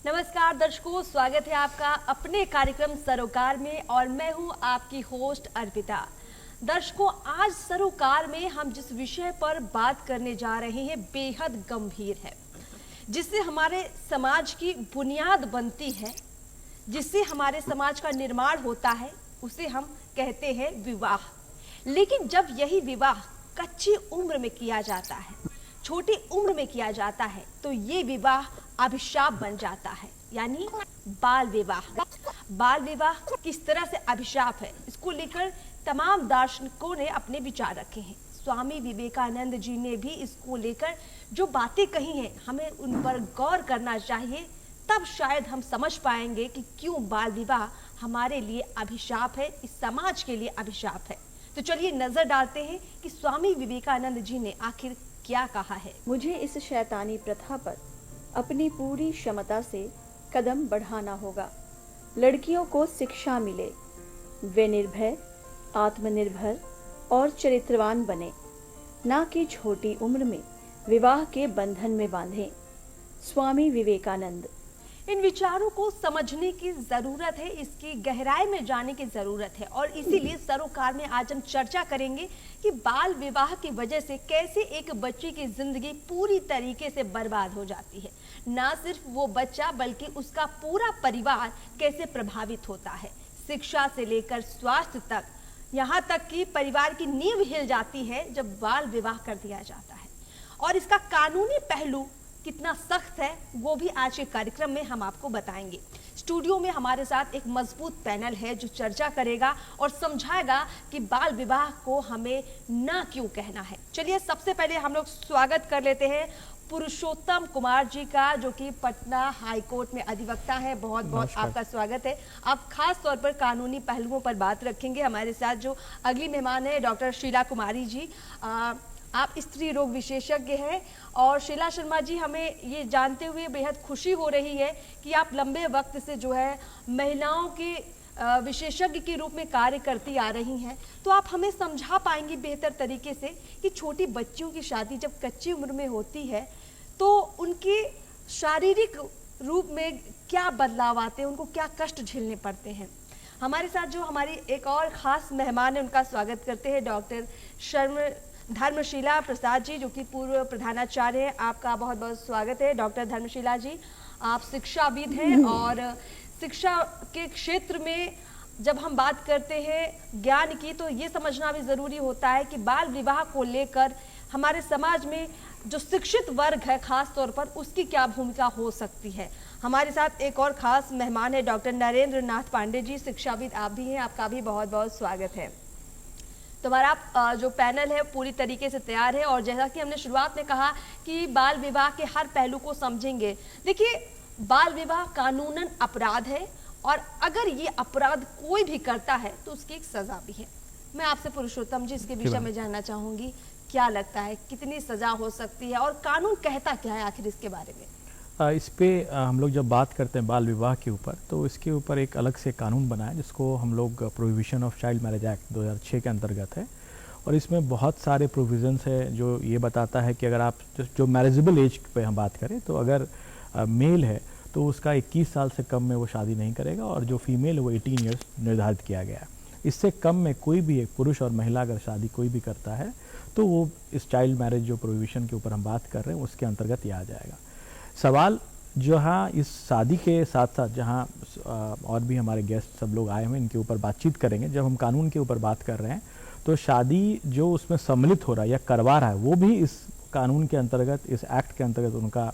नमस्कार दर्शकों, स्वागत है आपका अपने कार्यक्रम सरोकार में और मैं हूं आपकी होस्ट अर्पिता। दर्शकों, आज सरोकार में हम जिस विषय पर बात करने जा रहे हैं बेहद गंभीर है, जिससे हमारे समाज की बुनियाद बनती है, जिससे हमारे समाज का निर्माण होता है, उसे हम कहते हैं विवाह। लेकिन जब यही विवाह कच्ची उम्र में किया जाता है, छोटी उम्र में किया जाता है, तो ये विवाह अभिशाप बन जाता है, यानी बाल विवाह। बाल विवाह किस तरह से अभिशाप है, इसको लेकर तमाम दार्शनिकों ने अपने विचार रखे हैं। स्वामी विवेकानंद जी ने भी इसको लेकर जो बातें कही हैं, हमें उन पर गौर करना चाहिए। तब शायद हम समझ पाएंगे कि क्यों बाल विवाह हमारे लिए अभिशाप है, इस समाज के लिए अभिशाप है। तो चलिए नजर डालते हैं कि स्वामी विवेकानंद जी ने आखिर क्या कहा है। मुझे इस शैतानी प्रथा पर अपनी पूरी क्षमता से कदम बढ़ाना होगा। लड़कियों को शिक्षा मिले, वे निर्भय, आत्मनिर्भर और चरित्रवान बने, ना कि छोटी उम्र में विवाह के बंधन में बांधें। स्वामी विवेकानंद। इन विचारों को समझने की जरूरत है, इसकी गहराई में जाने की जरूरत है और इसीलिए सरोकार में आज हम चर्चा करेंगे कि बाल विवाह की वजह से कैसे एक बच्चे की जिंदगी पूरी तरीके से बर्बाद हो जाती है। ना सिर्फ वो बच्चा बल्कि उसका पूरा परिवार कैसे प्रभावित होता है, शिक्षा से लेकर स्वास्थ्य तक, यहाँ तक कि परिवार की नींव हिल जाती है जब बाल विवाह कर दिया जाता है। और इसका कानूनी पहलू कितना सख्त है वो भी आज के कार्यक्रम में हम आपको बताएंगे। स्टूडियो में हमारे साथ एक मजबूत पैनल है जो चर्चा करेगा और समझाएगा कि बाल विवाह को हमें ना क्यों कहना है। चलिए सबसे पहले हम लोग स्वागत कर लेते हैं पुरुषोत्तम कुमार जी का, जो कि पटना हाई कोर्ट में अधिवक्ता है। बहुत बहुत आपका स्वागत है। आप खास तौर पर कानूनी पहलुओं पर बात रखेंगे। हमारे साथ जो अगली मेहमान है डॉक्टर शीला कुमारी जी, आप स्त्री रोग विशेषज्ञ हैं। और शीला शर्मा जी, हमें ये जानते हुए बेहद खुशी हो रही है कि आप लंबे वक्त से जो है महिलाओं के विशेषज्ञ के रूप में कार्य करती आ रही हैं। तो आप हमें समझा पाएंगी बेहतर तरीके से कि छोटी बच्चियों की शादी जब कच्ची उम्र में होती है तो उनके शारीरिक रूप में क्या बदलाव आते हैं, उनको क्या कष्ट झेलने पड़ते हैं। हमारे साथ जो हमारी एक और ख़ास मेहमान है उनका स्वागत करते हैं डॉक्टर धर्मशीला प्रसाद जी, जो कि पूर्व प्रधानाचार्य है। आपका बहुत बहुत स्वागत है डॉक्टर धर्मशीला जी। आप शिक्षाविद हैं और शिक्षा के क्षेत्र में जब हम बात करते हैं ज्ञान की, तो ये समझना भी ज़रूरी होता है कि बाल विवाह को लेकर हमारे समाज में जो शिक्षित वर्ग है खास तौर पर, उसकी क्या भूमिका हो सकती है। हमारे साथ एक और ख़ास मेहमान है डॉक्टर नरेंद्र नाथ पांडे जी, शिक्षाविद आप भी हैं। आपका भी बहुत बहुत स्वागत है। तो हमारा जो पैनल है पूरी तरीके से तैयार है और जैसा कि हमने शुरुआत में कहा कि बाल विवाह के हर पहलू को समझेंगे। देखिए, बाल विवाह कानूनन अपराध है और अगर ये अपराध कोई भी करता है तो उसकी एक सज़ा भी है। मैं आपसे पुरुषोत्तम जी इसके विषय में जानना चाहूँगी, क्या लगता है कितनी सज़ा हो सकती है और कानून कहता क्या है आखिर इसके बारे में। इस पे हम लोग जब बात करते हैं बाल विवाह के ऊपर, तो इसके ऊपर एक अलग से कानून बना है जिसको हम लोग prohibition of child marriage act 2006 के अंतर्गत है। और इसमें बहुत सारे प्रोविजंस है जो ये बताता है कि अगर आप जो मैरिजेबल एज पे हम बात करें तो अगर मेल है तो उसका 21 साल से कम में वो शादी नहीं करेगा और जो फीमेल है वो 18 ईयर्स निर्धारित किया गया है। इससे कम में कोई भी एक पुरुष और महिला अगर शादी कोई भी करता है तो वो इस चाइल्ड मैरिज जो प्रोहिबिशन के ऊपर हम बात कर रहे हैं उसके अंतर्गत ये आ जाएगा। सवाल जहाँ इस शादी के साथ साथ जहाँ और भी हमारे गेस्ट सब लोग आए हुए इनके ऊपर बातचीत करेंगे। जब हम कानून के ऊपर बात कर रहे हैं तो शादी जो उसमें सम्मिलित हो रहा है या करवा रहा है वो भी इस कानून के अंतर्गत, इस एक्ट के अंतर्गत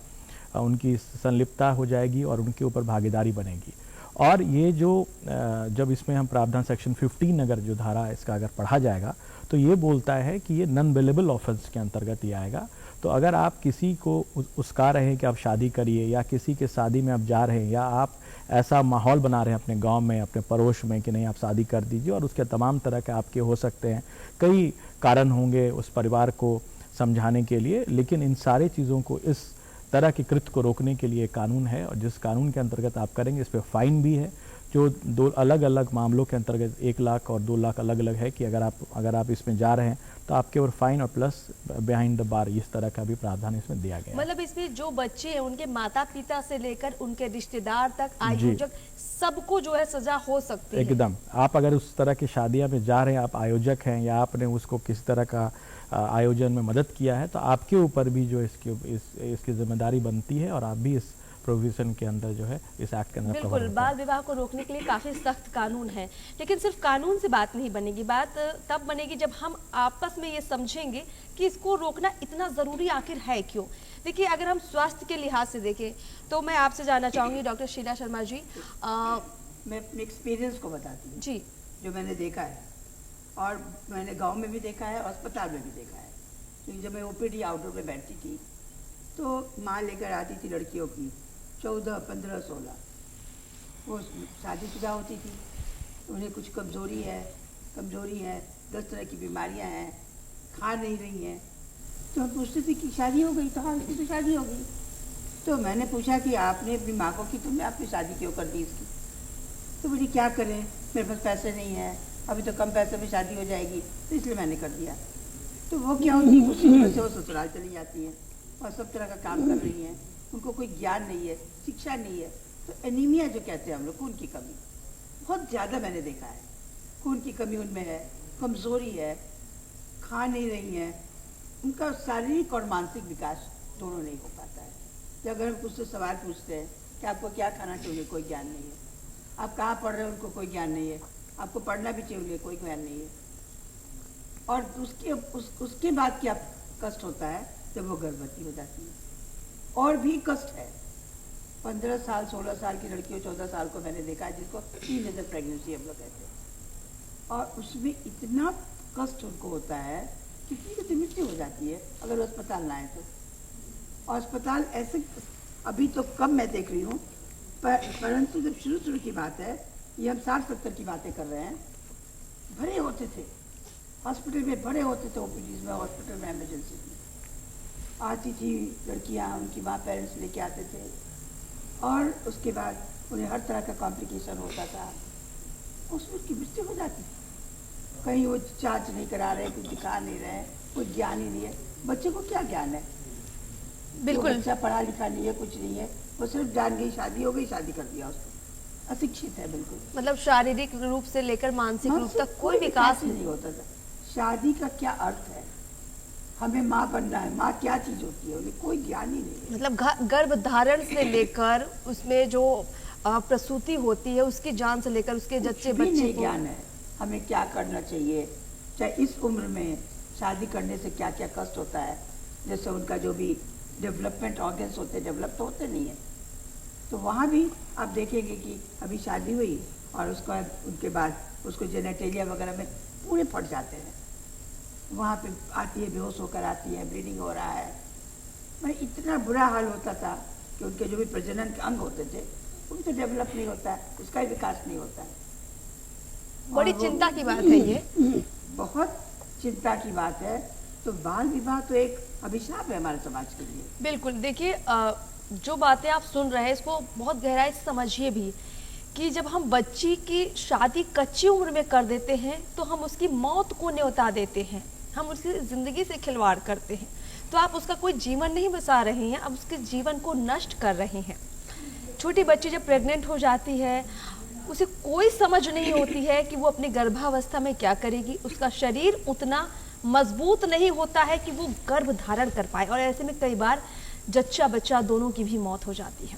उनकी संलिप्तता हो जाएगी और उनके ऊपर भागीदारी बनेगी। और ये जो जब इसमें हम प्रावधान सेक्शन 15 अगर जो धारा इसका अगर पढ़ा जाएगा तो ये बोलता है कि ये नॉन बेलेबल ऑफेंस के अंतर्गत ये आएगा। तो अगर आप किसी को उसका रहे हैं कि आप शादी करिए या किसी के शादी में आप जा रहे हैं या आप ऐसा माहौल बना रहे हैं अपने गांव में, अपने पड़ोस में कि नहीं आप शादी कर दीजिए, और उसके तमाम तरह के आपके हो सकते हैं कई कारण होंगे उस परिवार को समझाने के लिए, लेकिन इन सारे चीज़ों को, इस तरह के कृत्य को रोकने के लिए कानून है और जिस कानून के अंतर्गत आप करेंगे इस पर फाइन भी है। जो दो अलग अलग मामलों के अंतर्गत 1 लाख और 2 लाख अलग अलग है कि अगर आप इसमें जा रहे हैं तो आपके ऊपर फाइन और प्लस बिहाइंड द बार इस तरह का भी प्रावधान इसमें दिया गया है। मतलब इसमें जो बच्चे हैं उनके माता पिता से लेकर उनके रिश्तेदार तक, जी। आयोजक, सबको जो है सजा हो सकती है। एकदम, आप अगर उस तरह की शादियां में जा रहे हैं, आप आयोजक हैं या आपने उसको किसी तरह का आयोजन में मदद किया है, तो आपके ऊपर भी जो इसकी जिम्मेदारी बनती है और आप भी इस प्रोविजन के अंदर जो है इस एक्ट के अंदर कवर बिल्कुल, होते हैं। बाल विवाह को रोकने के लिए काफी सख्त कानून है, लेकिन सिर्फ कानून से बात नहीं बनेगी। बात तब बनेगी जब हम आपस में ये समझेंगे कि इसको रोकना इतना जरूरी आखिर है क्यों। देखिए, अगर हम स्वास्थ्य के लिहाज से देखें तो मैं आपसे जानना चाहूंगी डॉक्टर शीला शर्मा जी। मैं अपने एक्सपीरियंस को बताती हूँ जी, जो मैंने देखा है, और मैंने गांव में भी देखा है और अस्पताल में भी देखा है। क्योंकि जब मैं ओपीडी आउटडोर में बैठती थी तो माँ लेकर आती थी लड़कियों की 14, 15, 16, वो शादीशुदा होती थी, उन्हें कुछ कमज़ोरी है, 10 तरह की बीमारियां हैं, खा नहीं रही हैं, तो हम पूछते थे कि शादी हो गई? तो हाँ, इसकी तो शादी हो गई। तो मैंने पूछा कि आपने अपनी माँ को की, तुमने आपकी शादी क्यों कर दी इसकी? तो बोली क्या करें, मेरे पास पैसे नहीं है, अभी तो कम पैसे में शादी हो जाएगी, तो इसलिए मैंने कर दिया। तो वो क्या होती है, उसी वजह से वो ससुराल चली जाती हैं और सब तरह का काम कर रही हैं, उनको कोई ज्ञान नहीं है, शिक्षा नहीं है। तो एनीमिया जो कहते हैं हम लोग, खून की कमी, बहुत ज़्यादा मैंने देखा है, खून की कमी उनमें है, कमज़ोरी है, खा नहीं रही हैं, उनका शारीरिक और मानसिक विकास दोनों नहीं हो पाता है। जब अगर हम कुछ से सवाल पूछते हैं कि आपको क्या खाना चाहिए, कोई ज्ञान नहीं है। आप कहाँ पढ़ रहे हो, उनको कोई ज्ञान नहीं है। आपको पढ़ना भी चाहिए, कोई ज्ञान नहीं है। और उसके बाद क्या कष्ट होता है जब वो गर्भवती हो जाती है, और भी कष्ट है। 15 साल 16 साल की लड़कियों, 14 साल को मैंने देखा है, जिसको टीनेजर प्रेगनेंसी हम लोग कहते हैं, और उसमें इतना कष्ट उनको होता है, कितनी की मृत्यु हो जाती है अगर वो अस्पताल ना आए तो। और अस्पताल ऐसे अभी तो कम मैं देख रही हूँ, परंतु जब शुरू की बात है, ये हम 60-70 की बातें कर रहे हैं, भरे होते थे हॉस्पिटल में, भरे होते थे ओपीडीज में, हॉस्पिटल में, इमरजेंसी में आती थी लड़कियाँ, उनकी माँ पेरेंट्स लेके आते थे, और उसके बाद उन्हें हर तरह का कॉम्प्लिकेशन होता था, उसमें उसकी मृत्यु हो जाती थी। कहीं वो जांच नहीं करा रहे, कुछ दिखा नहीं रहे, कोई ज्ञान ही नहीं है। बच्चे को क्या ज्ञान है? बिल्कुल। बच्चा पढ़ा लिखा नहीं है, कुछ नहीं है, वो सिर्फ जान गई शादी हो गई, शादी कर दिया उसको, अशिक्षित है बिल्कुल। मतलब शारीरिक रूप से लेकर मानसिक रूप तक कोई विकास नहीं होता था। शादी का क्या अर्थ है? हमें माँ बनना है, माँ क्या चीज होती है, उन्हें कोई ज्ञान ही नहीं है। मतलब गर्भ धारण से लेकर उसमें जो प्रसूति होती है, उसकी जान से लेकर उसके जच्चे भी बच्चे नहीं को, ज्ञान है हमें क्या करना चाहिए, चाहे इस उम्र में शादी करने से क्या क्या कष्ट होता है। जैसे उनका जो भी डेवलपमेंट ऑर्गन्स होते हैं, डेवलप तो होते नहीं है, तो वहाँ भी आप देखेंगे कि अभी शादी हुई और उनके बाद उसको जेनेटेलिया वगैरह में पूरे फट जाते हैं, वहाँ पे आती है, बेहोश होकर आती है, ब्लीडिंग हो रहा है। मैं इतना बुरा हाल होता था कि उनके जो भी प्रजनन के अंग होते थे, उनसे डेवलप नहीं होता है, उसका विकास नहीं होता है। बड़ी चिंता की बात है ये। बहुत चिंता की बात है। तो बाल विवाह तो एक अभिशाप है हमारे समाज के लिए। बिल्कुल। देखिए, जो बातें आप सुन रहे हैं इसको बहुत गहराई से समझिए भी, कि जब हम बच्ची की शादी कच्ची उम्र में कर देते हैं तो हम उसकी मौत को न्योता देते हैं, हम उसकी ज़िंदगी से खिलवाड़ करते हैं। तो आप उसका कोई जीवन नहीं बचा रहे हैं, अब उसके जीवन को नष्ट कर रहे हैं। छोटी बच्ची जब प्रेग्नेंट हो जाती है, उसे कोई समझ नहीं होती है कि वो अपनी गर्भावस्था में क्या करेगी। उसका शरीर उतना मजबूत नहीं होता है कि वो गर्भ धारण कर पाए, और ऐसे में कई बार जच्चा बच्चा दोनों की भी मौत हो जाती है।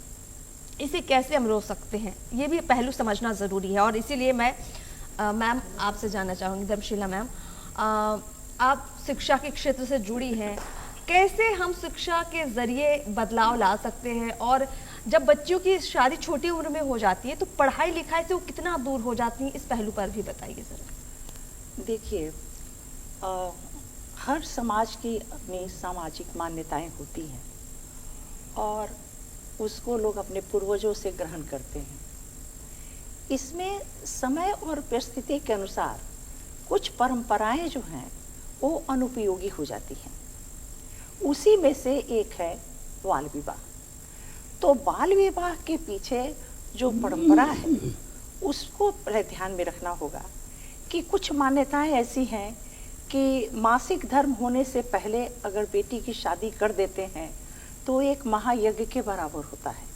इसे कैसे हम रोक सकते हैं, ये भी पहलू समझना ज़रूरी है। और इसीलिए मैं मैम आपसे जानना चाहूँगी, धर्मशीला मैम, आप शिक्षा के क्षेत्र से जुड़ी हैं, कैसे हम शिक्षा के ज़रिए बदलाव ला सकते हैं? और जब बच्चियों की शादी छोटी उम्र में हो जाती है तो पढ़ाई लिखाई से वो कितना दूर हो जाती हैं, इस पहलू पर भी बताइए ज़रा। देखिए, हर समाज की अपनी सामाजिक मान्यताएं होती हैं और उसको लोग अपने पूर्वजों से ग्रहण करते हैं। इसमें समय और परिस्थिति के अनुसार कुछ परंपराएं जो हैं वो अनुपयोगी हो जाती हैं। उसी में से एक है बाल विवाह। तो बाल विवाह के पीछे जो परंपरा है उसको पहले ध्यान में रखना होगा कि कुछ मान्यताएं ऐसी हैं कि मासिक धर्म होने से पहले अगर बेटी की शादी कर देते हैं तो एक महायज्ञ के बराबर होता है।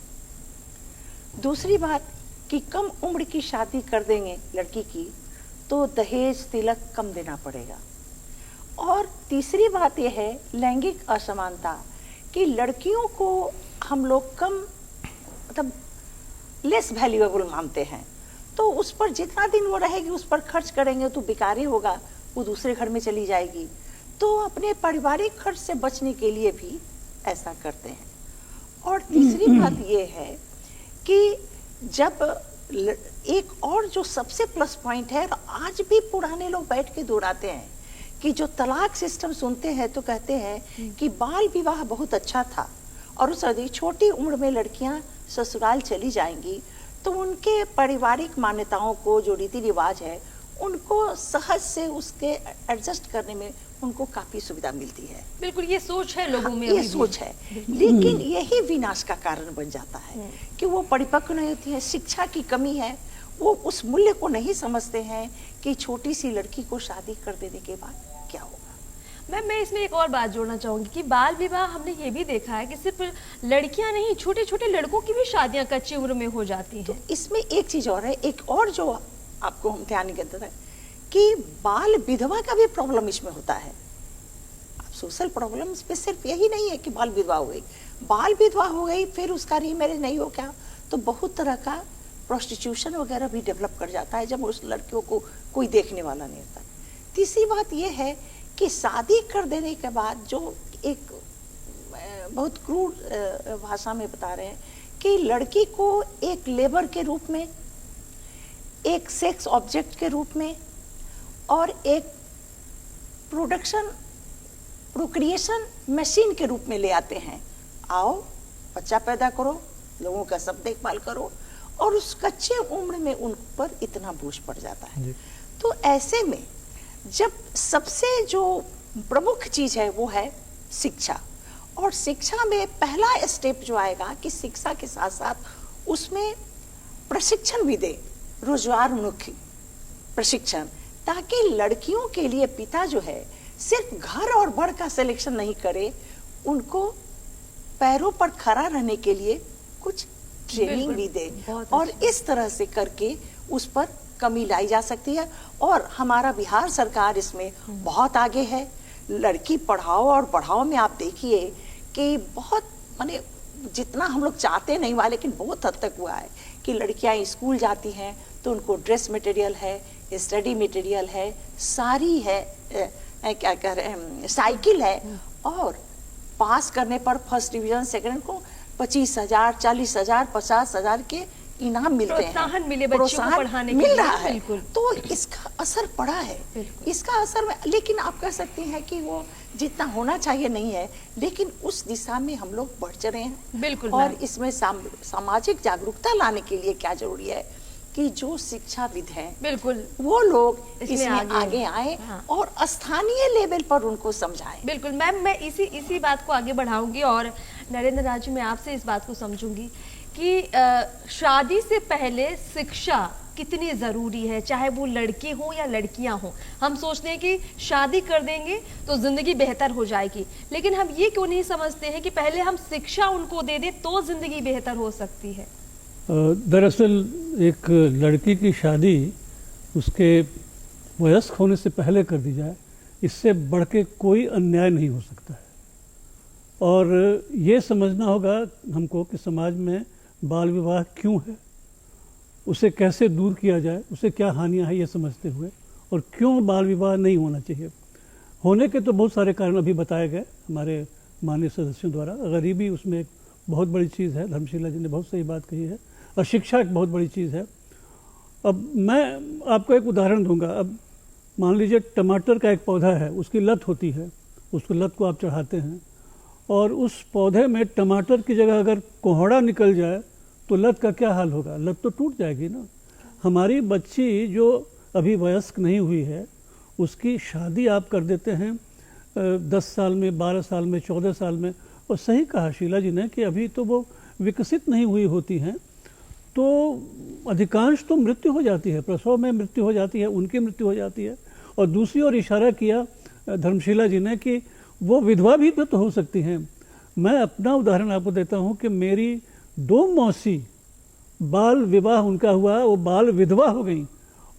दूसरी बात कि कम उम्र की शादी कर देंगे लड़की की तो दहेज तिलक कम देना पड़ेगा। और तीसरी बात यह है लैंगिक असमानता कि लड़कियों को हम लोग कम मतलब लेस वैल्यूएबल मानते हैं, तो उस पर जितना दिन वो रहेगी उस पर खर्च करेंगे तो बेकार ही होगा, वो दूसरे घर में चली जाएगी। तो अपने पारिवारिक खर्च से बचने के लिए भी ऐसा करते हैं। और तीसरी बात ये है कि जब एक और जो सबसे प्लस पॉइंट है, आज भी पुराने लोग बैठ के दोहराते हैं कि जो तलाक सिस्टम सुनते हैं तो कहते हैं कि बाल विवाह बहुत अच्छा था और उस छोटी उम्र में लड़कियां ससुराल चली जाएंगी तो उनके पारिवारिक मान्यताओं को जो रीति रिवाज है उनको सहज से उसके एडजस्ट करने में उनको काफी सुविधा मिलती है। बिल्कुल ये सोच है लोगों में, ये अभी भी। सोच है, लेकिन यही विनाश का कारण बन जाता है कि वो परिपक्व नहीं होती है, शिक्षा की कमी है, वो उस मूल्य को नहीं समझते हैं कि छोटी सी लड़की को शादी कर देने के बाद क्या होगा। मैं इसमें एक और बात जोड़ना चाहूंगी कि बाल विवाह हमने ये भी देखा है कि सिर्फ लड़कियां नहीं, छोटे छोटे लड़कों की भी शादियां कच्ची उम्र में हो जाती हैं। तो इसमें एक चीज और है, एक और जो आपको हम ध्यान नहीं देते कि बाल विधवा का भी प्रॉब्लम इसमें होता है। सोशल प्रॉब्लम में सिर्फ यही नहीं है कि बाल विधवा हो गई, बाल विधवा हो गई फिर उसका रीमैरिज नहीं हो क्या, तो बहुत तरह का प्रोस्टिट्यूशन वगैरह भी डेवलप कर जाता है जब उस लड़कियों को कोई देखने वाला नहीं होता। तीसरी बात यह है कि शादी कर देने के बाद जो एक बहुत क्रूर भाषा में बता रहे हैं कि लड़की को एक लेबर के रूप में, एक सेक्स ऑब्जेक्ट के रूप में और एक प्रोक्रिएशन मशीन के रूप में ले आते हैं। आओ बच्चा पैदा करो, लोगों का सब देखभाल करो, और उस कच्चे उम्र में उन पर इतना बोझ पड़ जाता है। तो ऐसे में जब सबसे जो प्रमुख चीज है वो है शिक्षा, और शिक्षा में पहला स्टेप जो आएगा कि शिक्षा के साथ साथ उसमें प्रशिक्षण भी दे, रोजगारोन्मुखी प्रशिक्षण, ताकि लड़कियों के लिए पिता जो है सिर्फ घर और बड़ का सिलेक्शन नहीं करे, उनको पैरों पर खड़ा रहने के लिए कुछ ट्रेनिंग भी दे, और इस तरह से करके उस पर कमी लाई जा सकती है। और हमारा बिहार सरकार इसमें बहुत आगे है। लड़की पढ़ाओ और बढ़ाओ में आप देखिए कि बहुत माने जितना हम लोग चाहते नहीं हुआ, लेकिन बहुत हद तक हुआ है कि लड़कियां स्कूल जाती हैं तो उनको ड्रेस मटेरियल है, स्टडी मटेरियल है, साड़ी है, क्या कह रहे हैं, साइकिल है, और पास करने पर फर्स्ट डिवीजन सेकंड को 25,000, 40,000, 50,000 के इनाम मिलते हैं, प्रोत्साहन मिले बच्चों को पढ़ाने के मिल लिए। रहा है। बिल्कुल। तो इसका असर पड़ा है, इसका असर, लेकिन आप कह सकते हैं कि वो जितना होना चाहिए नहीं है, लेकिन उस दिशा में हम लोग बढ़ चले हैं। बिल्कुल। और इसमें सामाजिक जागरूकता लाने के लिए क्या जरूरी है कि जो शिक्षाविद हैं बिल्कुल वो लोग इसमें आगे आए हाँ। और स्थानीय लेवल पर उनको समझाएं। बिल्कुल मैम, मैं इसी बात को आगे बढ़ाऊंगी और नरेंद्र राजू मैं आपसे इस बात को समझूंगी कि शादी से पहले शिक्षा कितनी ज़रूरी है, चाहे वो लड़के हो या लड़कियां हो। हम सोचते हैं कि शादी कर देंगे तो ज़िंदगी बेहतर हो जाएगी, लेकिन हम ये क्यों नहीं समझते हैं कि पहले हम शिक्षा उनको दे दें तो ज़िंदगी बेहतर हो सकती है। दरअसल एक लड़की की शादी उसके वयस्क होने से पहले कर दी जाए, इससे बढ़ के कोई अन्याय नहीं हो सकता है। और ये समझना होगा हमको कि समाज में बाल विवाह क्यों है, उसे कैसे दूर किया जाए, उसे क्या हानियां हैं ये समझते हुए, और क्यों बाल विवाह नहीं होना चाहिए। होने के तो बहुत सारे कारण अभी बताए गए हमारे माननीय सदस्यों द्वारा। गरीबी उसमें एक बहुत बड़ी चीज़ है, धर्मशीला जी ने बहुत सही बात कही है, और शिक्षा एक बहुत बड़ी चीज़ है। अब मैं आपको एक उदाहरण दूंगा। अब मान लीजिए टमाटर का एक पौधा है, उसकी लत होती है, उसको लत को आप चढ़ाते हैं, और उस पौधे में टमाटर की जगह अगर कोहड़ा निकल जाए तो लत का क्या हाल होगा, लत तो टूट जाएगी ना। हमारी बच्ची जो अभी वयस्क नहीं हुई है उसकी शादी आप कर देते हैं 10 साल में, 12 साल में, 14 साल में, और सही कहा शीला जी ने कि अभी तो वो विकसित नहीं हुई होती हैं। तो अधिकांश तो मृत्यु हो जाती है, प्रसव में मृत्यु हो जाती है, उनकी मृत्यु हो जाती है। और दूसरी ओर इशारा किया धर्मशिला जी ने कि वो विधवा भी तो हो सकती हैं। मैं अपना उदाहरण आपको देता हूँ कि मेरी 2 मौसी बाल विवाह उनका हुआ, वो बाल विधवा हो गई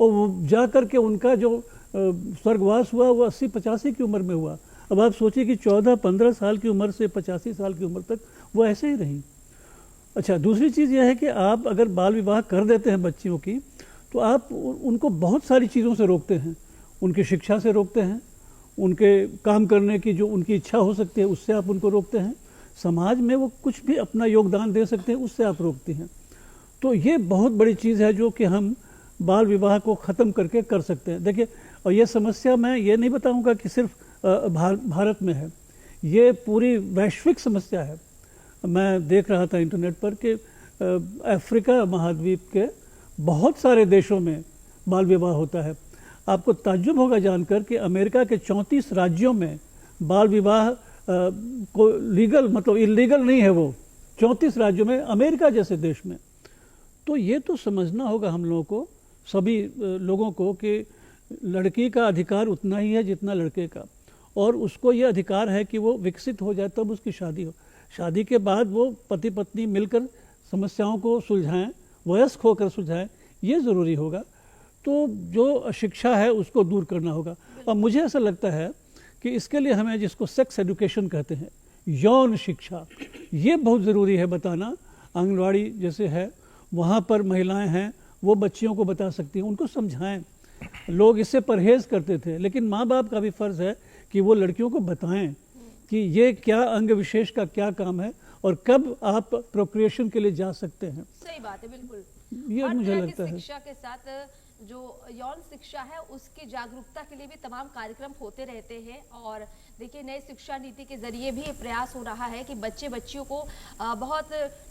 और वो जा कर के उनका जो स्वर्गवास हुआ वो 80-85 की उम्र में हुआ। अब आप सोचिए कि 14-15 साल की उम्र से 85 साल की उम्र तक वो ऐसे ही रहीं। अच्छा, दूसरी चीज़ यह है कि आप अगर बाल विवाह कर देते हैं बच्चियों की, तो आप उनको बहुत सारी चीज़ों से रोकते हैं। उनकी शिक्षा से रोकते हैं, उनके काम करने की जो उनकी इच्छा हो सकती है उससे आप उनको रोकते हैं, समाज में वो कुछ भी अपना योगदान दे सकते हैं उससे आप रोकती हैं। तो ये बहुत बड़ी चीज़ है जो कि हम बाल विवाह को ख़त्म करके कर सकते हैं। देखिए, और ये समस्या मैं ये नहीं बताऊंगा कि सिर्फ भारत में है, ये पूरी वैश्विक समस्या है। मैं देख रहा था इंटरनेट पर कि अफ्रीका महाद्वीप के बहुत सारे देशों में बाल विवाह होता है। आपको ताज्जुब होगा जानकर कि अमेरिका के 34 राज्यों में बाल विवाह को लीगल, मतलब इलीगल नहीं है वो, 34 राज्यों में, अमेरिका जैसे देश में। तो ये तो समझना होगा हम लोगों को, सभी लोगों को, कि लड़की का अधिकार उतना ही है जितना लड़के का, और उसको ये अधिकार है कि वो विकसित हो जाए तब उसकी शादी हो। शादी के बाद वो पति पत्नी मिलकर समस्याओं को सुलझाएं, वयस्क होकर सुलझाएं, ये ज़रूरी होगा। तो जो अशिक्षा है उसको दूर करना होगा। और मुझे ऐसा लगता है कि इसके लिए हमें, जिसको सेक्स एजुकेशन कहते हैं, यौन शिक्षा, ये बहुत ज़रूरी है बताना। आंगनवाड़ी जैसे है, वहाँ पर महिलाएं हैं, वो बच्चियों को बता सकती हैं, उनको समझाएं। लोग इससे परहेज़ करते थे, लेकिन माँ बाप का भी फ़र्ज़ है कि वो लड़कियों को बताएं कि ये क्या अंग विशेष का क्या काम है और कब आप प्रोक्रिएशन के लिए जा सकते हैं। सही बात है, बिल्कुल। ये हर मुझे तरह की लगता है शिक्षा के साथ जो यौन शिक्षा है उसकी जागरूकता के लिए भी तमाम कार्यक्रम होते रहते हैं। और देखिए, नई शिक्षा नीति के जरिए भी प्रयास हो रहा है कि बच्चियों को बहुत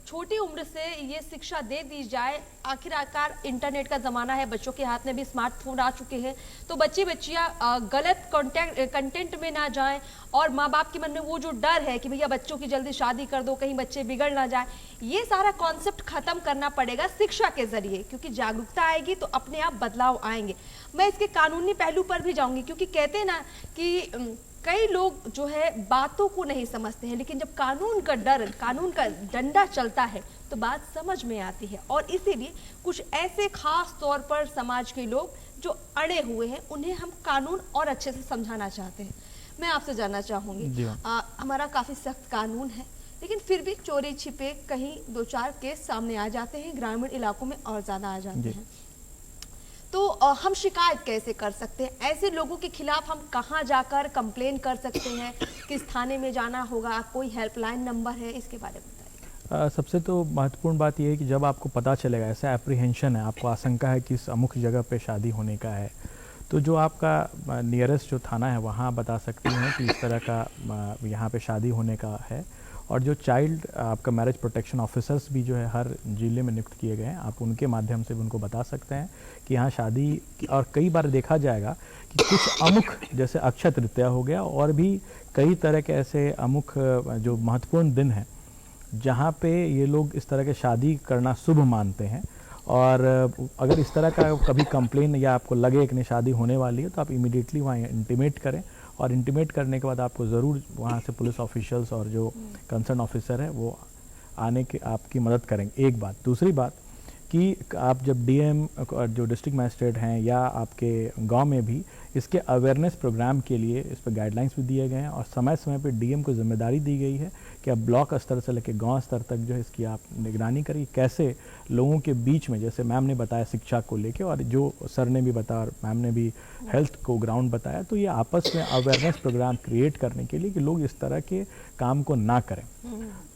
छोटी उम्र से ये शिक्षा दे दी जाए। आखिरकार इंटरनेट का ज़माना है, बच्चों के हाथ में भी स्मार्टफोन आ चुके हैं, तो बच्चियाँ गलत कंटेंट में ना जाएं। और माँ बाप के मन में वो जो डर है कि भैया बच्चों की जल्दी शादी कर दो, कहीं बच्चे बिगड़ ना जाए, ये सारा कॉन्सेप्ट खत्म करना पड़ेगा शिक्षा के जरिए, क्योंकि जागरूकता आएगी तो अपने आप बदलाव आएंगे। मैं इसके कानूनी पहलू पर भी जाऊंगी, क्योंकि कहते हैं ना कि कई लोग जो है बातों को नहीं समझते हैं, लेकिन जब कानून का डर, कानून का डंडा चलता है तो बात समझ में आती है। और इसीलिए कुछ ऐसे खास तौर पर समाज के लोग जो अड़े हुए हैं, उन्हें हम कानून और अच्छे से समझाना चाहते हैं। मैं आपसे जानना चाहूंगी, हमारा काफी सख्त कानून है, लेकिन फिर भी चोरी छिपे कहीं 2-4 केस सामने आ जाते हैं, ग्रामीण इलाकों में और ज्यादा आ जाते हैं। तो हम शिकायत कैसे कर सकते हैं? ऐसे लोगों के खिलाफ हम कहां जाकर कंप्लेन कर सकते हैं? किस थाने में जाना होगा? कोई हेल्पलाइन नंबर है? इसके बारे में बताइए। सबसे तो महत्वपूर्ण बात यह है कि जब आपको पता चलेगा, ऐसा एप्रीहेंशन है, आपको आशंका है कि इस अमुक जगह पे शादी होने का है, तो जो आपका नियरेस्ट जो थाना है वहाँ बता सकती हैं कि इस तरह का यहाँ पे शादी होने का है। और जो चाइल्ड आपका मैरिज प्रोटेक्शन ऑफिसर्स भी जो है हर जिले में नियुक्त किए गए हैं, आप उनके माध्यम से भी उनको बता सकते हैं कि यहाँ शादी। और कई बार देखा जाएगा कि कुछ अमुक, जैसे अक्षय तृतीया हो गया, और भी कई तरह के ऐसे अमुक जो महत्वपूर्ण दिन हैं जहाँ पे ये लोग इस तरह के शादी करना शुभ मानते हैं। और अगर इस तरह का कभी कंप्लेन या आपको लगे कि नहीं शादी होने वाली है, तो आप इमीडिएटली वहाँ इंटीमेट करें, और इंटीमेट करने के बाद आपको ज़रूर वहाँ से पुलिस ऑफिशियल्स और जो कंसर्न ऑफिसर है वो आने के आपकी मदद करेंगे। एक बात। दूसरी बात कि आप जब डीएम जो डिस्ट्रिक्ट मजिस्ट्रेट हैं या आपके गांव में भी इसके अवेयरनेस प्रोग्राम के लिए इस पर गाइडलाइंस भी दिए गए हैं, और समय समय पर डीएम को जिम्मेदारी दी गई है कि अब ब्लॉक स्तर से लेकर गांव स्तर तक जो है इसकी आप निगरानी करिए, कैसे लोगों के बीच में, जैसे मैम ने बताया शिक्षा को लेके, और जो सर ने भी बताया और मैम ने भी हेल्थ को ग्राउंड बताया, तो ये आपस में अवेयरनेस प्रोग्राम क्रिएट करने के लिए कि लोग इस तरह के काम को ना करें।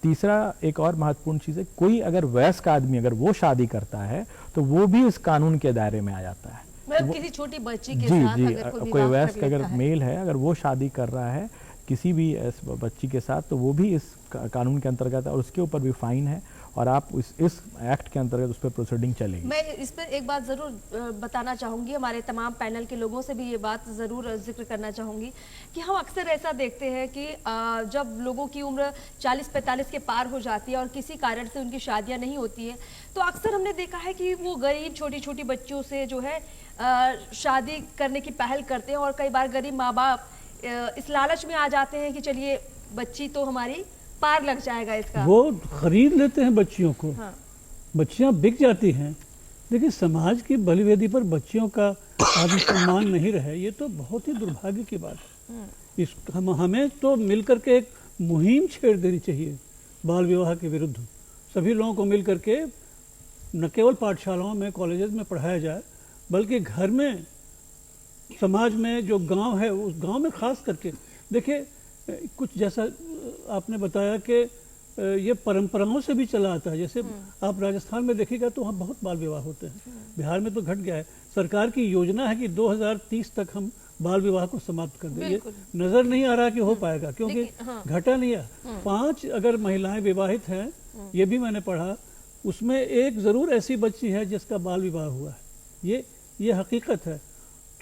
तीसरा एक और महत्वपूर्ण चीज़ है, कोई अगर वयस्क आदमी अगर वो शादी करता है तो वो भी इस कानून के दायरे में आ जाता है। मतलब किसी छोटी बच्ची के जी साथ जी अगर कोई कोई विवाह वयस्क कर अगर लेता है, मेल है, अगर वो शादी कर रहा है किसी भी बच्ची के साथ, तो वो भी इस कानून के अंतर्गत है और उसके ऊपर भी फाइन है और आप इस एक्ट के अंतर्गत उस पर प्रोसीडिंग चलेगी। मैं इस पर एक बात ज़रूर बताना चाहूँगी, हमारे तमाम पैनल के लोगों से भी ये बात ज़रूर जिक्र करना चाहूँगी कि हम अक्सर ऐसा देखते हैं कि जब लोगों की उम्र 40-45 के पार हो जाती है और किसी कारण से उनकी शादियाँ नहीं होती है, तो अक्सर हमने देखा है कि वो गरीब छोटी छोटी बच्चियों से जो है शादी करने की पहल करते हैं और कई बार गरीब माँ बाप इस लालच में आ जाते हैं कि चलिए बच्ची तो हमारी पार लग जाएगा इसका, वो खरीद लेते हैं बच्चियों को। हाँ। बच्चियां बिक जाती हैं। लेकिन समाज की बलिवेदी पर बच्चियों का आत्मसम्मान नहीं रहे, ये तो बहुत ही दुर्भाग्य की बात है। हमें तो मिलकर के एक मुहिम छेड़ देनी चाहिए बाल विवाह के विरुद्ध। सभी लोगों को मिल करके न केवल पाठशालाओं में, कॉलेजेस में पढ़ाया जाए, बल्कि घर में, समाज में, जो गांव है उस गांव में खास करके। देखिए, कुछ जैसा आपने बताया कि ये परंपराओं से भी चला आता है। जैसे आप राजस्थान में देखिएगा तो वहाँ बहुत बाल विवाह होते हैं। बिहार में तो घट गया है। सरकार की योजना है कि 2030 तक हम बाल विवाह को समाप्त कर दें। ये नजर नहीं आ रहा कि हो पाएगा, क्योंकि घटा नहीं है। 5 अगर महिलाएं विवाहित हैं, ये भी मैंने पढ़ा, उसमें एक जरूर ऐसी बच्ची है जिसका बाल विवाह हुआ है। ये हकीकत है।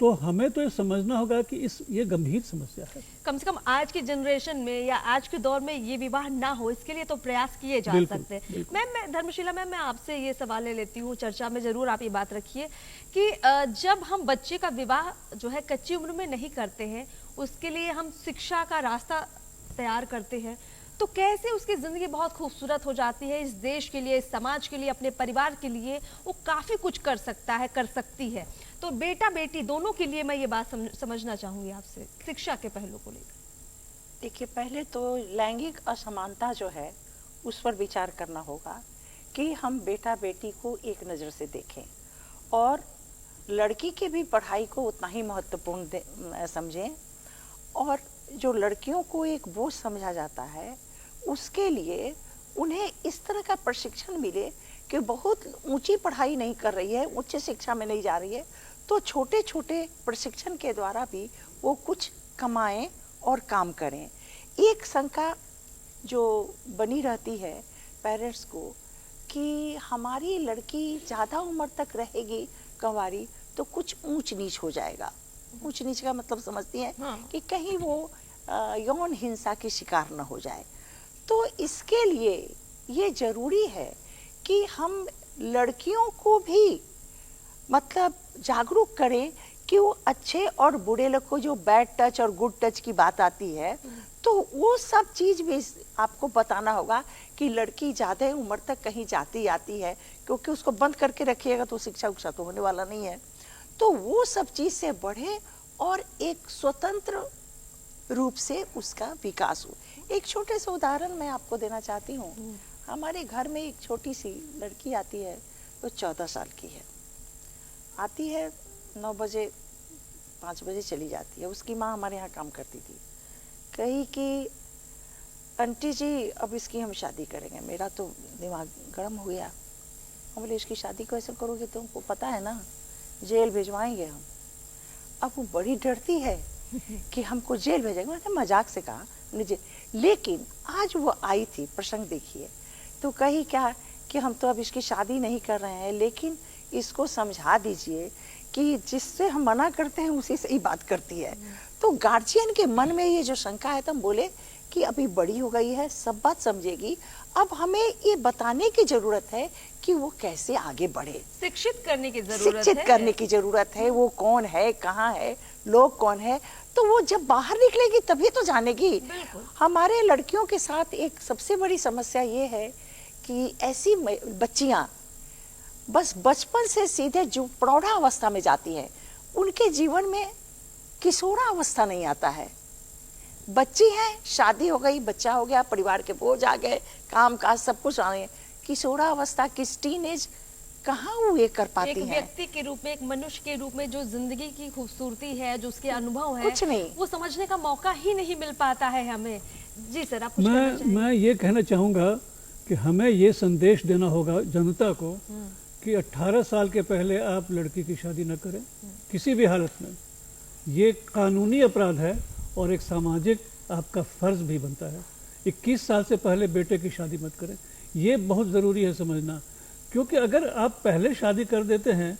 तो हमें तो ये समझना होगा कि ये गंभीर समस्या है। कम से कम आज की जनरेशन में या आज के दौर में ये विवाह ना हो, इसके लिए तो प्रयास किए जा सकते हैं। मैं धर्मशिला मैम, मैं आपसे ये सवाल ले लेती हूँ, चर्चा में जरूर आप ये बात रखिए कि जब हम बच्चे का विवाह जो है कच्ची उम्र में नहीं करते हैं, उसके लिए हम शिक्षा का रास्ता तैयार करते हैं, तो कैसे उसकी ज़िंदगी बहुत खूबसूरत हो जाती है। इस देश के लिए, इस समाज के लिए, अपने परिवार के लिए वो काफ़ी कुछ कर सकता है, कर सकती है। तो बेटा बेटी दोनों के लिए मैं ये बात समझना चाहूँगी आपसे, शिक्षा के पहलू को लेकर। देखिए, पहले तो लैंगिक असमानता जो है उस पर विचार करना होगा कि हम बेटा बेटी को एक नज़र से देखें और लड़की की भी पढ़ाई को उतना ही महत्वपूर्ण समझें। और जो लड़कियों को एक बोझ समझा जाता है, उसके लिए उन्हें इस तरह का प्रशिक्षण मिले कि बहुत ऊंची पढ़ाई नहीं कर रही है, उच्च शिक्षा में नहीं जा रही है, तो छोटे छोटे प्रशिक्षण के द्वारा भी वो कुछ कमाएं और काम करें। एक शंका जो बनी रहती है पेरेंट्स को कि हमारी लड़की ज़्यादा उम्र तक रहेगी कंवारी तो कुछ ऊंच नीच हो जाएगा। ऊंच नीच का मतलब समझती हैं कि कहीं वो यौन हिंसा की शिकार न हो जाए। तो इसके लिए ये जरूरी है कि हम लड़कियों को भी मतलब जागरूक करें कि वो अच्छे और बुरे लोग को, जो बैड टच और गुड टच की बात आती है, तो वो सब चीज़ भी आपको बताना होगा कि लड़की ज़्यादा उम्र तक कहीं जाती आती है, क्योंकि उसको बंद करके रखिएगा तो शिक्षा उक्षा तो होने वाला नहीं है। तो वो सब चीज़ से बढ़े और एक स्वतंत्र रूप से उसका विकास हो। एक छोटे से उदाहरण मैं आपको देना चाहती हूँ। हमारे घर में एक छोटी सी लड़की आती है, वो 14 साल की है। आती है 9 बजे 5 बजे चली जाती है। उसकी माँ हमारे यहाँ काम करती थी। कही कि आंटी जी अब इसकी हम शादी करेंगे। मेरा तो दिमाग गर्म हो गया। हम बोले इसकी शादी कैसे करोगे, तुमको पता है ना जेल भिजवाएंगे हम। अब वो बड़ी डरती है कि हमको जेल भेजेंगे। मैंने मजाक से कहा मुझे, लेकिन आज वो आई थी, प्रसंग देखिए, तो कही क्या कि हम तो अब इसकी शादी नहीं कर रहे हैं, लेकिन इसको समझा दीजिए कि जिससे हम मना करते हैं उसी से ही बात करती है। तो गार्जियन के मन में ये जो शंका है, तो हम बोले कि अभी बड़ी हो गई है, सब बात समझेगी, अब हमें ये बताने की जरूरत है कि वो कैसे आगे बढ़े। शिक्षित करने की जरूरत है। शिक्षित करने की जरूरत है। वो कौन है, कहाँ है, लोग कौन है, तो वो जब बाहर निकलेगी तभी तो जानेगी। हमारे लड़कियों के साथ एक सबसे बड़ी समस्या ये है कि ऐसी बच्चियां बस बचपन से सीधे जो प्रौढ़ा अवस्था में जाती हैं, उनके जीवन में किशोरा अवस्था नहीं आता है। बच्ची है, शादी हो गई, बच्चा हो गया, परिवार के बोझ आ गए, काम काज सब कुछ आ गए, किशोरा अवस्था किस टीनेज कहाँ वो ये कर पाती एक हैं। व्यक्ति के रूप में, एक मनुष्य के रूप में जो जिंदगी की खूबसूरती है, जो उसके अनुभव है, कुछ नहीं, वो समझने का मौका ही नहीं मिल पाता है हमें। जी सर, आप कुछ कहना चाहेंगे? मैं ये कहना चाहूँगा कि हमें ये संदेश देना होगा जनता को कि 18 साल के पहले आप लड़की की शादी न करें किसी भी हालत में। ये कानूनी अपराध है और एक सामाजिक आपका फ़र्ज़ भी बनता है। 21 साल से पहले बेटे की शादी मत करें, ये बहुत ज़रूरी है समझना, क्योंकि अगर आप पहले शादी कर देते हैं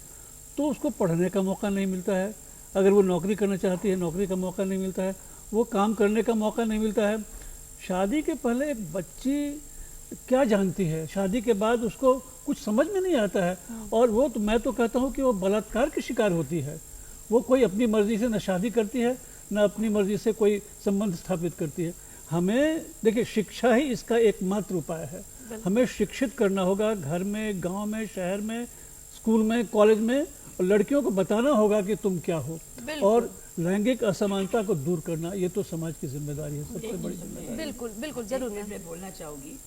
तो उसको पढ़ने का मौका नहीं मिलता है, अगर वो नौकरी करना चाहती है नौकरी का मौका नहीं मिलता है, वो काम करने का मौका नहीं मिलता है। शादी के पहले एक बच्ची क्या जानती है, शादी के बाद उसको कुछ समझ में नहीं आता है, और वो तो मैं तो कहता हूँ कि वो बलात्कार की शिकार होती है। वो कोई अपनी मर्जी से न शादी करती है न अपनी मर्जी से कोई संबंध स्थापित करती है। हमें देखिए, शिक्षा ही इसका एकमात्र उपाय है। हमें शिक्षित करना होगा, घर में, गांव में, शहर में, स्कूल में, कॉलेज में, और लड़कियों को बताना होगा कि तुम क्या हो, और लैंगिक असमानता को दूर करना, ये तो समाज की जिम्मेदारी है, सबसे बड़ी जिम्मेदारी। बिल्कुल बिल्कुल जरूर मैम। मैं बोलना चाहूँगी,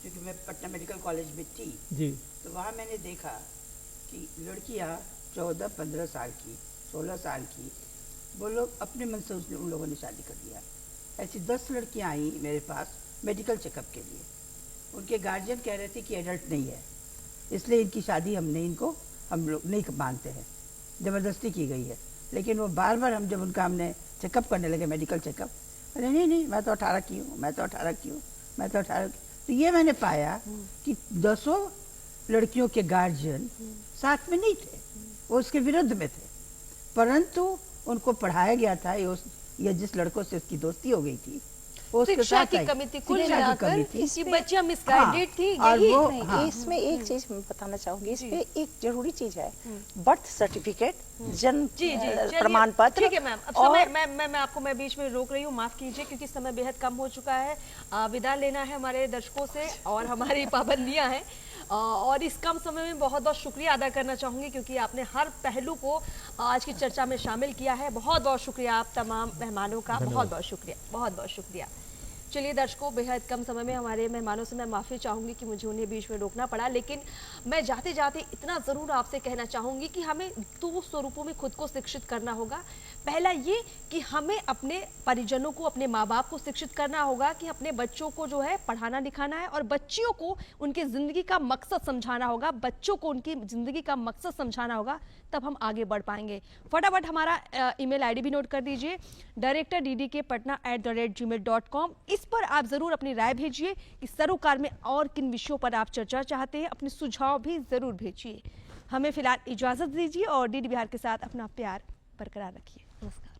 क्योंकि मैं पटना मेडिकल कॉलेज में थी, जी, तो वहाँ मैंने देखा कि लड़कियाँ 14-15 साल की, 16 साल की, वो लोग अपने मन से उन लोगों ने शादी कर दिया। ऐसी 10 लड़कियाँ आई मेरे पास मेडिकल चेकअप के लिए। उनके गार्जियन कह रहे थे कि एडल्ट नहीं है, इसलिए इनकी शादी हम लोग नहीं मानते हैं, ज़बरदस्ती की गई है। लेकिन वो बार बार हमने चेकअप करने लगे, मेडिकल चेकअप, अरे नहीं मैं तो 18 की हूँ, मैं तो 18 की हूँ, मैं तो 18 की। तो ये मैंने पाया कि 10 लड़कियों के गार्जियन साथ में नहीं थे, वो उसके विरुद्ध में थे, परंतु उनको पढ़ाया गया था। ये जिस लड़कों से उसकी दोस्ती हो गई थी, वो उसके शिक्षा साथ की आई। कमी थी, कुल शिक्षा की मिलाकर कमी थी। ये बच्चियां मिसगाइडेड थी, और यही वो- नहीं, हाँ। इसमें एक चीज मैं बताना चाहूंगी, इस पे एक जरूरी चीज है, बर्थ सर्टिफिकेट, जन्म जी जी चलिए, प्रमाण पत्र। ठीक है मैम। अब और समय मैं आपको मैं बीच में रोक रही हूँ, माफ कीजिए, क्योंकि समय बेहद कम हो चुका है। विदा लेना है हमारे दर्शकों से, और हमारी पाबंदियां हैं, और इस कम समय में बहुत बहुत शुक्रिया अदा करना चाहूँगी, क्योंकि आपने हर पहलू को आज की चर्चा में शामिल किया है। बहुत बहुत शुक्रिया आप तमाम मेहमानों का, बहुत बहुत शुक्रिया, बहुत बहुत शुक्रिया। चलिए दर्शकों, बेहद कम समय में हमारे मेहमानों से मैं माफ़ी चाहूँगी कि मुझे उन्हें बीच में रोकना पड़ा, लेकिन मैं जाते जाते इतना ज़रूर आपसे कहना चाहूँगी कि हमें 2 स्वरूपों में खुद को शिक्षित करना होगा। पहला ये कि हमें अपने परिजनों को, अपने माँ बाप को शिक्षित करना होगा कि अपने बच्चों को जो है पढ़ाना लिखाना है, और बच्चियों को उनकी ज़िंदगी का मकसद समझाना होगा, बच्चों को उनकी ज़िंदगी का मकसद समझाना होगा, तब हम आगे बढ़ पाएंगे। फटाफट हमारा ईमेल आईडी भी नोट कर दीजिए, directorddkpatna@gmail.com। इस पर आप ज़रूर अपनी राय भेजिए कि सरोकार में और किन विषयों पर आप चर्चा चाहते हैं, अपने सुझाव भी ज़रूर भेजिए। हमें फिलहाल इजाज़त दीजिए और डीडी बिहार के साथ अपना प्यार बरकरार रखिए। नमस्कार।